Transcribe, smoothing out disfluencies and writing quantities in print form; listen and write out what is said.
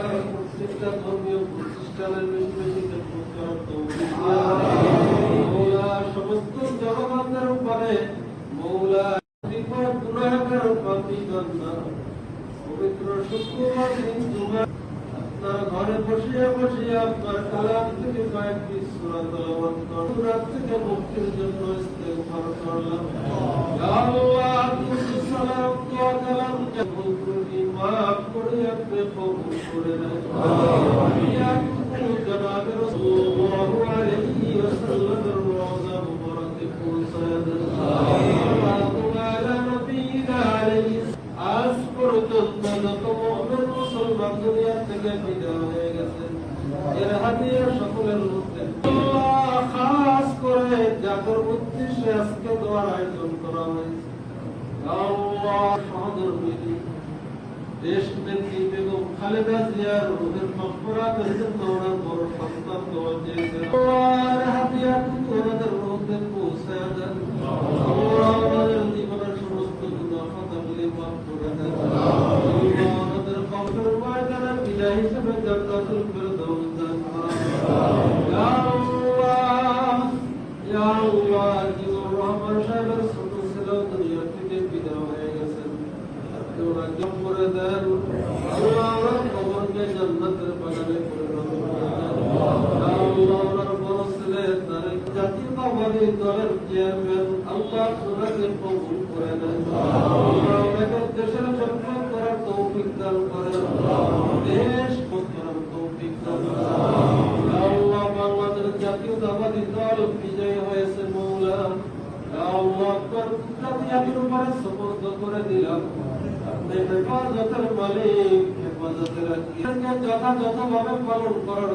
প্রত্যেকটা ধর্মীয় প্রতিষ্ঠানের বেশি করার তৌফিক মওলা, সমস্ত জনগণের উপরে মওলা গুনাহগার পাপী বান্দা পবিত্র শুক্রবার দিন জুমা আপনার ঘরে বসিয়া বসিয়া আপনার কালাম থেকে কয়েকটি সূরা তেলাওয়াত করুন, রাত থেকে মুক্তির জন্য ইস্তেগফার করলাম। ইয়া আল্লাহ, কিছু সালাম দোয়া কালাম ভুল ত্রুটি মাফ করে আপনি কবুল করে নেন। ইয়া জনাব রাসূলুল্লাহ আলাইহি ওয়াসাল্লামের রওজা মুবারকে পৌঁছায় দেন। আজ পর্যন্ত যত মুমিন মুসলমান দুনিয়া থেকে বিদায় হয়ে গেছে, এর হাদিয়া সকলের মধ্যে আল্লাহ খাস করে যাদের উদ্দেশ্যে আজকে দোয়ার আয়োজন করা হয়েছে, আল্লাহ সহধর্মিনী দেশ নেত্রী বেগম খালেদা জিয়ার রূহের মাগফিরাতের জন্য ওনার বড় সন্তান দোয়া চেয়েছেন। আল্লাহর হাদিয়া ওনাদের রূহে পৌঁছায় দেন। আল্লাহ আমাদের জীবনের সমস্ত গুনাহ খাতাগুলি মাফ করে দেন। আল্লাহ আমাদের কবরের ময়দানে বিদায় হিসেবে জান্নাতুল ফেরদাউস দান করেন। ইয়া আল্লাহ, ইয়া আল্লাহ, জিবর রহমান সাহেবের ছোট ছেলে দুনিয়া থেকে বিদায় হয়ে গেছেন, ওরা জব করে দেন। আল্লাহ ওনার কবরকে জান্নাতের বাগানে পরিণত করে দেন। আল্লাহ ওনার বড় ছেলে তারেক জাতীয়তাবাদী দলের চেয়ারম্যান, আল্লাহ ওনাকে কবুল করে নেন। আল্লাহ ওনাকে দেশের জন্য করার তৌফিক দান করেন, দেশ করার তৌফিক দান করেন। আল্লাহ বাংলাদেশ জাতীয়তাবাদী দল বিজয়ী হয়েছে মওলা, আল্লাহ আপনার জাতীয়তার উপরে সুপর্দ করে দিলাম। আপনি হেফাজতের মালিক, হেফাজতের যথাযথভাবে পালন করার